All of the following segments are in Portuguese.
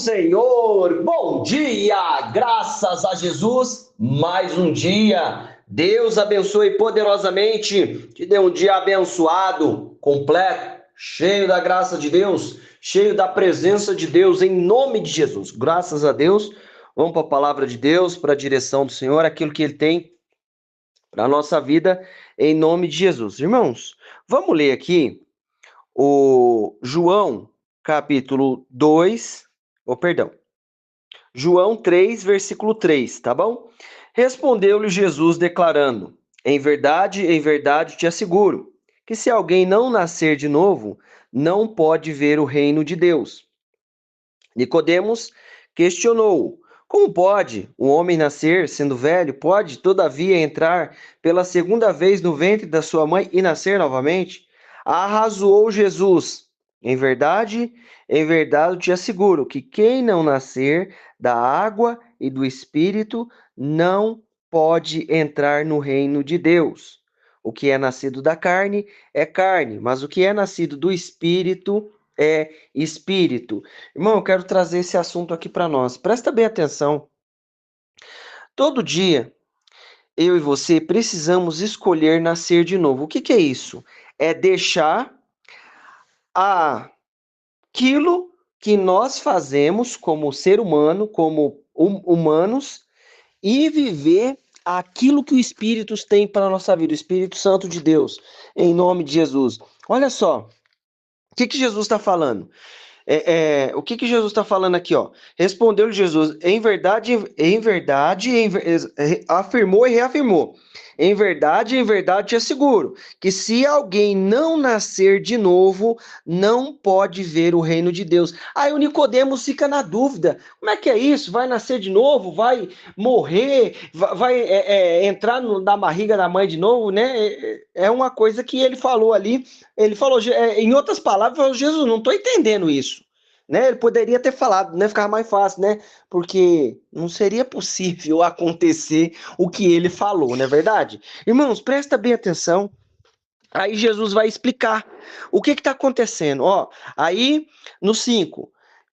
Senhor, bom dia, graças a Jesus, mais um dia. Deus abençoe poderosamente, te dê um dia abençoado, completo, cheio da graça de Deus, cheio da presença de Deus, em nome de Jesus. Graças a Deus, vamos para a palavra de Deus, para a direção do Senhor, aquilo que Ele tem para a nossa vida, em nome de Jesus. Irmãos, vamos ler aqui o João, capítulo 2, João 3, versículo 3, tá bom? Respondeu-lhe Jesus, declarando: em verdade te asseguro, que se alguém não nascer de novo, não pode ver o reino de Deus. Nicodemos questionou: como pode um homem nascer sendo velho? Pode, todavia, entrar pela segunda vez no ventre da sua mãe e nascer novamente? Arrazoou Jesus: em verdade, eu te asseguro que quem não nascer da água e do Espírito não pode entrar no reino de Deus. O que é nascido da carne é carne, mas o que é nascido do Espírito é espírito. Irmão, eu quero trazer esse assunto aqui para nós. Presta bem atenção. Todo dia, eu e você precisamos escolher nascer de novo. O que que é isso? É deixar aquilo que nós fazemos como ser humano, como humanos, e viver aquilo que o Espírito tem para a nossa vida, o Espírito Santo de Deus, em nome de Jesus. Olha só, o que que Jesus está falando? O que que Jesus está falando aqui, ó? Respondeu-lhe Jesus, afirmou e reafirmou. Em verdade te asseguro, que se alguém não nascer de novo, não pode ver o reino de Deus. Aí o Nicodemos fica na dúvida, como é que é isso? Vai nascer de novo? Vai morrer? Vai entrar na barriga da mãe de novo, né? É uma coisa que ele falou ali, ele falou, em outras palavras, falou, Jesus, não estou entendendo isso. Né? Ele poderia ter falado, né? Ficava mais fácil, né? Porque não seria possível acontecer o que ele falou, não é verdade? Irmãos, presta bem atenção. Aí Jesus vai explicar o que está acontecendo. Ó, aí no 5.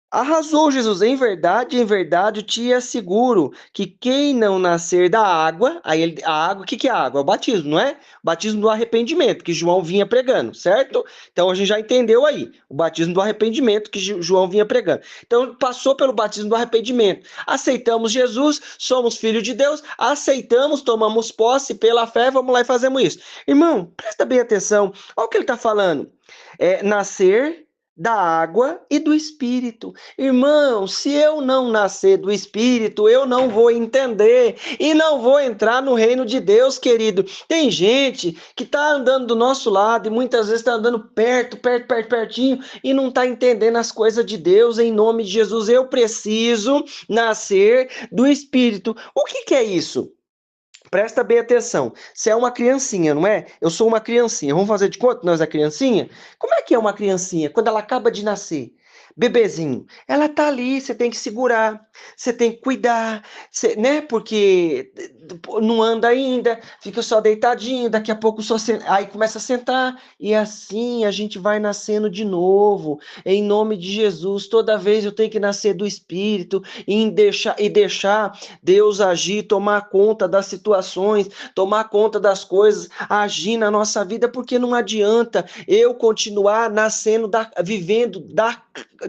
Arrasou Jesus, em verdade, te asseguro que quem não nascer da água, a água, o que que é a água? É o batismo, não é? O batismo do arrependimento, que João vinha pregando, certo? Então a gente já entendeu aí, o batismo do arrependimento que João vinha pregando. Então passou pelo batismo do arrependimento. Aceitamos Jesus, somos filhos de Deus, aceitamos, tomamos posse pela fé, vamos lá e fazemos isso. Irmão, presta bem atenção, olha o que ele está falando. É nascer da água e do Espírito. Irmão, se eu não nascer do Espírito, eu não vou entender e não vou entrar no reino de Deus, querido. Tem gente que está andando do nosso lado e muitas vezes está andando pertinho e não está entendendo as coisas de Deus. Em nome de Jesus, eu preciso nascer do Espírito. O que que é isso? Presta bem atenção. Você é uma criancinha, não é? Eu sou uma criancinha. Vamos fazer de conta que nós é criancinha? Como é que é uma criancinha quando ela acaba de nascer? Bebezinho, ela tá ali, você tem que segurar, você tem que cuidar, né? Porque não anda ainda, fica só deitadinho, daqui a pouco aí começa a sentar e assim a gente vai nascendo de novo. Em nome de Jesus, toda vez eu tenho que nascer do Espírito e deixar Deus agir, tomar conta das situações, tomar conta das coisas, agir na nossa vida, porque não adianta eu continuar vivendo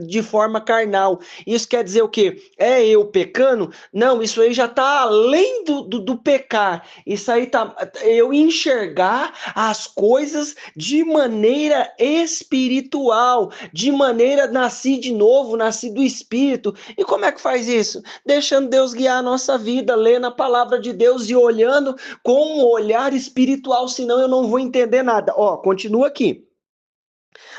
de forma carnal. Isso quer dizer o quê? É eu pecando? Não, isso aí já está além do pecar. Isso aí tá eu enxergar as coisas de maneira espiritual, de maneira nasci de novo, nasci do Espírito. E como é que faz isso? Deixando Deus guiar a nossa vida, lendo a palavra de Deus e olhando com um olhar espiritual, senão eu não vou entender nada. Ó, continua aqui.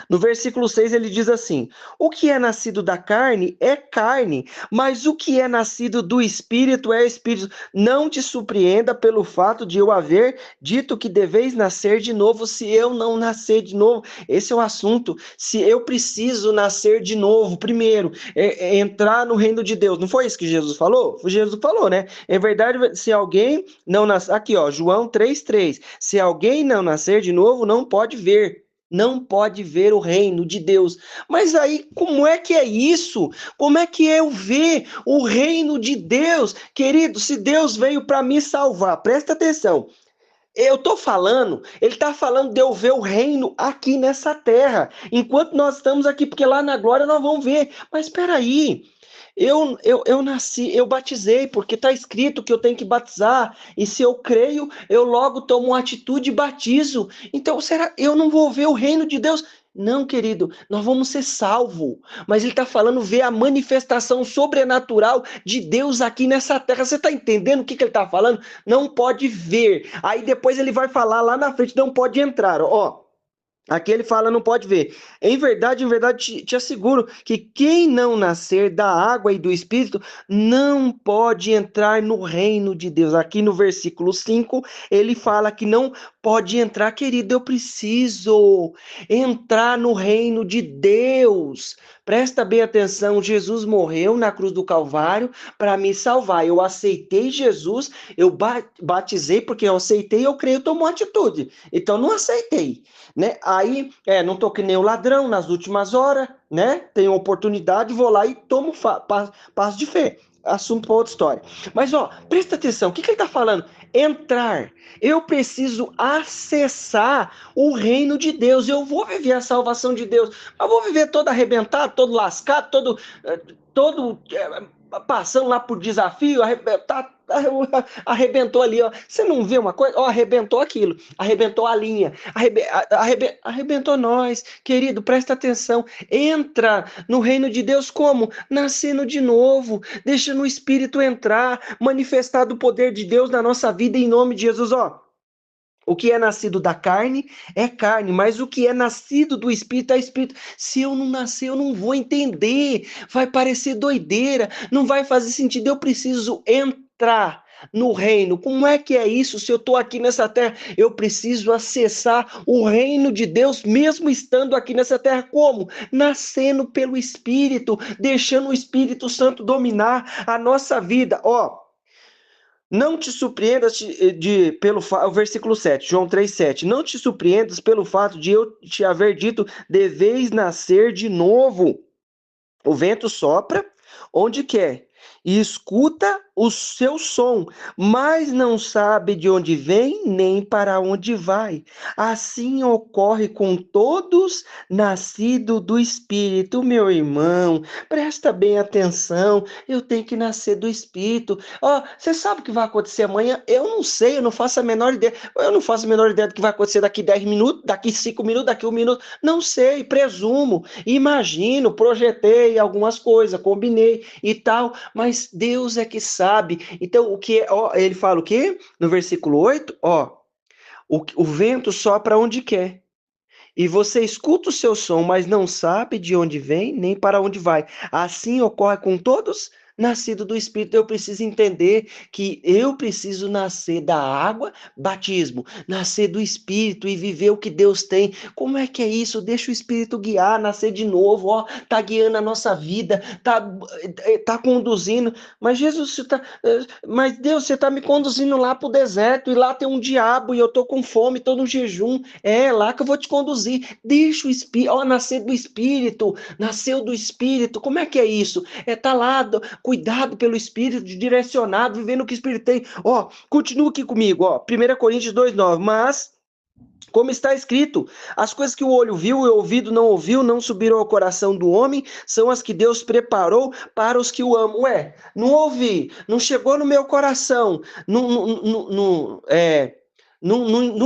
No versículo 6 ele diz assim: o que é nascido da carne é carne, mas o que é nascido do espírito é espírito. Não te surpreenda pelo fato de eu haver dito que deveis nascer de novo, se eu não nascer de novo. Esse é o assunto. Se eu preciso nascer de novo, primeiro, entrar no reino de Deus. Não foi isso que Jesus falou? Jesus falou, né? É verdade, se alguém não nascer. Aqui, ó, João 3,3. Se alguém não nascer de novo, não pode ver não pode ver o reino de Deus. Mas aí, como é que é isso? Como é que eu ver o reino de Deus? Querido, se Deus veio para me salvar, presta atenção. Eu estou falando, ele está falando de eu ver o reino aqui nessa terra, enquanto nós estamos aqui, porque lá na glória nós vamos ver. Mas espera aí, eu nasci, eu batizei, porque está escrito que eu tenho que batizar, e se eu creio, eu logo tomo uma atitude e batizo. Então, será eu não vou ver o reino de Deus? Não, querido, nós vamos ser salvos. Mas ele está falando ver a manifestação sobrenatural de Deus aqui nessa terra. Você está entendendo o que ele está falando? Não pode ver. Aí depois ele vai falar lá na frente, não pode entrar. Ó, aqui ele fala, não pode ver. Em verdade, te asseguro que quem não nascer da água e do Espírito não pode entrar no reino de Deus. Aqui no versículo 5, ele fala que não pode entrar, querido. Eu preciso entrar no reino de Deus. Presta bem atenção, Jesus morreu na cruz do Calvário para me salvar. Eu aceitei Jesus, eu batizei porque eu aceitei, eu creio, tomou atitude. Então não aceitei, né? Aí, não tô que nem o ladrão nas últimas horas, né? Tenho oportunidade, vou lá e tomo passo de fé. Assunto para outra história. Mas, ó, presta atenção, o que ele está falando? Entrar. Eu preciso acessar o reino de Deus. Eu vou viver a salvação de Deus. Mas vou viver todo arrebentado, todo lascado, todo passando lá por desafio, arrebentou ali, ó. Você não vê uma coisa? Ó, arrebentou aquilo, arrebentou a linha, arrebentou nós. Querido, presta atenção. Entra no reino de Deus como? Nascendo de novo, deixando o Espírito entrar, manifestado o poder de Deus na nossa vida em nome de Jesus, ó. O que é nascido da carne é carne, mas o que é nascido do Espírito é Espírito. Se eu não nascer, eu não vou entender. Vai parecer doideira, não vai fazer sentido. Eu preciso entrar no reino. Como é que é isso? Se eu estou aqui nessa terra, eu preciso acessar o reino de Deus, mesmo estando aqui nessa terra. Como? Nascendo pelo Espírito, deixando o Espírito Santo dominar a nossa vida. Ó. Não te surpreendas o versículo 7, João 3,7. Não te surpreendas pelo fato de eu te haver dito, deveis nascer de novo. O vento sopra onde quer e escuta o seu som, mas não sabe de onde vem nem para onde vai. Assim ocorre com todos nascidos do Espírito, meu irmão. Presta bem atenção. Eu tenho que nascer do Espírito. Ó, você sabe o que vai acontecer amanhã? Eu não sei, eu não faço a menor ideia. Eu não faço a menor ideia do que vai acontecer daqui 10 minutos, daqui 5 minutos, daqui 1 minuto. Não sei, presumo, imagino, projetei algumas coisas, combinei e tal, mas Deus é que sabe. Então, ó, ele fala o quê? No versículo 8, ó, o vento sopra onde quer. E você escuta o seu som, mas não sabe de onde vem nem para onde vai. Assim ocorre com todos nascidos do Espírito. Eu preciso entender que eu preciso nascer da água, batismo, nascer do Espírito e viver o que Deus tem. Como é que é isso? Deixa o Espírito guiar, nascer de novo, ó, tá guiando a nossa vida, tá conduzindo. Mas Jesus, mas Deus, você tá me conduzindo lá para o deserto e lá tem um diabo e eu tô com fome, tô no jejum. É lá que eu vou te conduzir. Deixa o Espírito, ó, nascer do Espírito, nasceu do Espírito. Como é que é isso? Tá lá, cuidado pelo Espírito, direcionado, vivendo o que o Espírito tem. Ó, continua aqui comigo, ó. 1 Coríntios 2,9. Mas, como está escrito, as coisas que o olho viu e o ouvido não ouviu, não subiram ao coração do homem, são as que Deus preparou para os que o amam. Não ouvi, não chegou no meu coração, não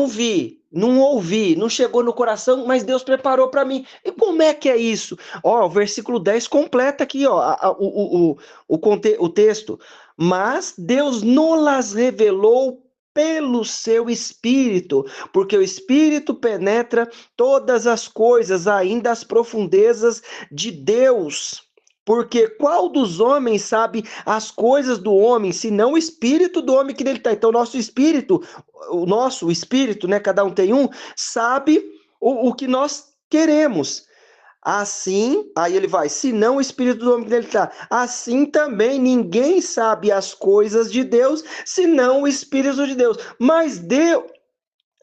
vi, não ouvi, não chegou no coração, mas Deus preparou para mim. E como é que é isso? Ó, o versículo 10 completa aqui, ó, o texto. Mas Deus não las revelou pelo seu Espírito, porque o Espírito penetra todas as coisas, ainda as profundezas de Deus. Porque qual dos homens sabe as coisas do homem, senão o espírito do homem que nele está? Então, o espírito, né? Cada um tem um, sabe o que nós queremos. Assim, aí ele vai, senão o espírito do homem que nele está. Assim também ninguém sabe as coisas de Deus, senão o Espírito de Deus. Mas Deus,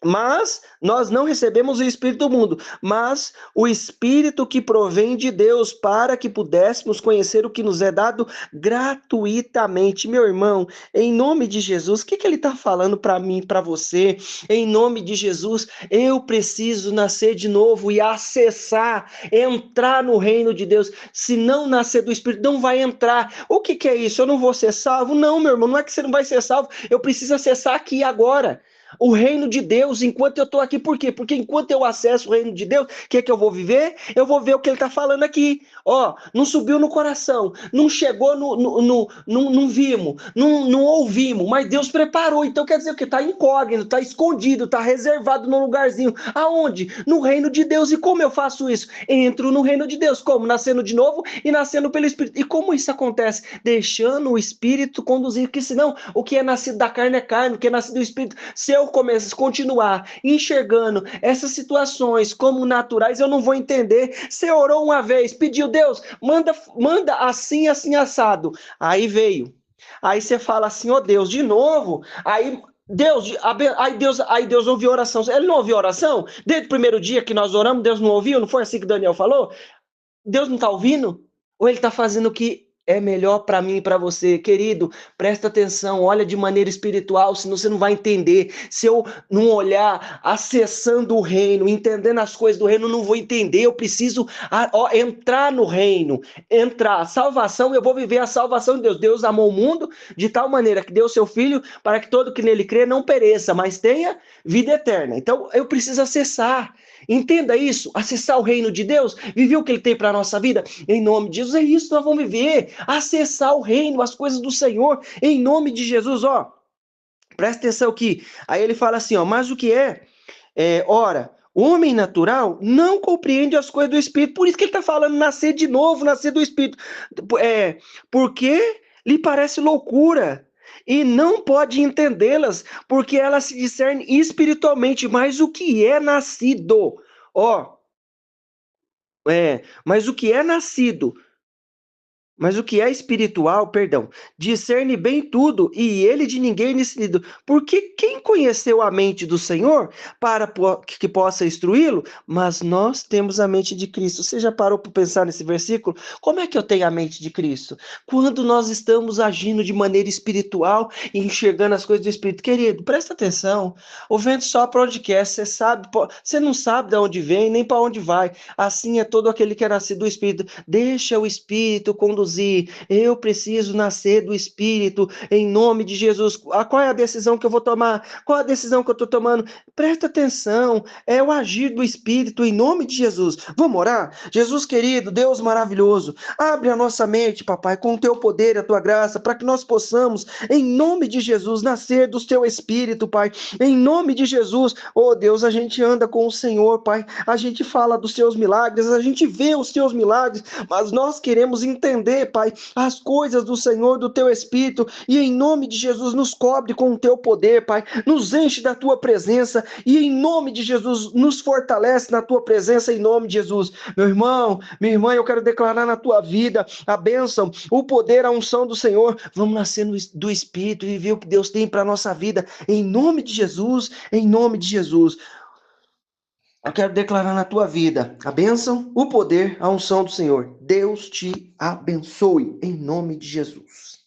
Mas nós não recebemos o Espírito do mundo, mas o Espírito que provém de Deus, para que pudéssemos conhecer o que nos é dado gratuitamente. Meu irmão, em nome de Jesus, o que ele está falando para mim, para você? Em nome de Jesus, eu preciso nascer de novo e acessar, entrar no reino de Deus. Se não nascer do Espírito, não vai entrar. O que é isso? Eu não vou ser salvo? Não, meu irmão, não é que você não vai ser salvo, eu preciso acessar aqui e agora. O reino de Deus, enquanto eu estou aqui, por quê? Porque enquanto eu acesso o reino de Deus, o que é que eu vou viver? Eu vou ver o que ele está falando aqui. Ó, não subiu no coração, não chegou não vimos, não ouvimos, mas Deus preparou. Então quer dizer o que? Está incógnito, está escondido, está reservado num lugarzinho. Aonde? No reino de Deus. E como eu faço isso? Entro no reino de Deus. Como? Nascendo de novo e nascendo pelo Espírito. E como isso acontece? Deixando o Espírito conduzir, porque senão o que é nascido da carne é carne, o que é nascido do Espírito, se eu começo a continuar enxergando essas situações como naturais, eu não vou entender. Você orou uma vez, pediu, Deus, manda assim, assim, assado. Aí veio. Aí você fala assim, ó oh, Deus, de novo. Aí Deus ouviu a oração. Ele não ouviu a oração? Desde o primeiro dia que nós oramos, Deus não ouviu? Não foi assim que Daniel falou? Deus não está ouvindo? Ou ele está fazendo o que é melhor para mim e para você? Querido, presta atenção, olha de maneira espiritual, senão você não vai entender. Se eu não olhar acessando o reino, entendendo as coisas do reino, eu não vou entender. Eu preciso entrar no reino, entrar. Salvação, eu vou viver a salvação de Deus. Deus amou o mundo de tal maneira que deu seu filho para que todo que nele crê não pereça, mas tenha vida eterna. Então eu preciso acessar. Entenda isso, acessar o reino de Deus, viver o que ele tem para a nossa vida, em nome de Jesus, é isso que nós vamos viver, acessar o reino, as coisas do Senhor, em nome de Jesus, ó, presta atenção aqui, aí ele fala assim, ó, mas o que ora, o homem natural não compreende as coisas do Espírito, por isso que ele está falando nascer de novo, nascer do Espírito, porque lhe parece loucura, e não pode entendê-las, porque elas se discernem espiritualmente, mas o que é nascido, ó, mas o que é nascido, mas o que é espiritual, perdão, discerne bem tudo, e ele de ninguém é instruído. Porque quem conheceu a mente do Senhor para que possa instruí-lo? Mas nós temos a mente de Cristo. Você já parou para pensar nesse versículo? Como é que eu tenho a mente de Cristo? Quando nós estamos agindo de maneira espiritual e enxergando as coisas do Espírito. Querido, presta atenção. O vento sopra onde quer, você sabe, você não sabe de onde vem, nem para onde vai. Assim é todo aquele que é nascido do Espírito. Deixa o Espírito conduzir. Eu preciso nascer do Espírito em nome de Jesus. Qual é a decisão que eu vou tomar? Qual é a decisão que eu estou tomando? Presta atenção. É o agir do Espírito em nome de Jesus. Vamos orar? Jesus querido, Deus maravilhoso, abre a nossa mente, papai, com o teu poder e a tua graça, para que nós possamos, em nome de Jesus, nascer do teu Espírito, Pai. Em nome de Jesus, oh Deus, a gente anda com o Senhor, Pai. A gente fala dos teus milagres, a gente vê os teus milagres, mas nós queremos entender, Pai, as coisas do Senhor, do teu Espírito, e em nome de Jesus, nos cobre com o teu poder, Pai, nos enche da tua presença, e em nome de Jesus, nos fortalece na tua presença, em nome de Jesus. Meu irmão, minha irmã, eu quero declarar na tua vida a bênção, o poder, a unção do Senhor. Vamos nascer do Espírito e viver o que Deus tem para a nossa vida, em nome de Jesus, em nome de Jesus. Eu quero declarar na tua vida a bênção, o poder, a unção do Senhor. Deus te abençoe, em nome de Jesus.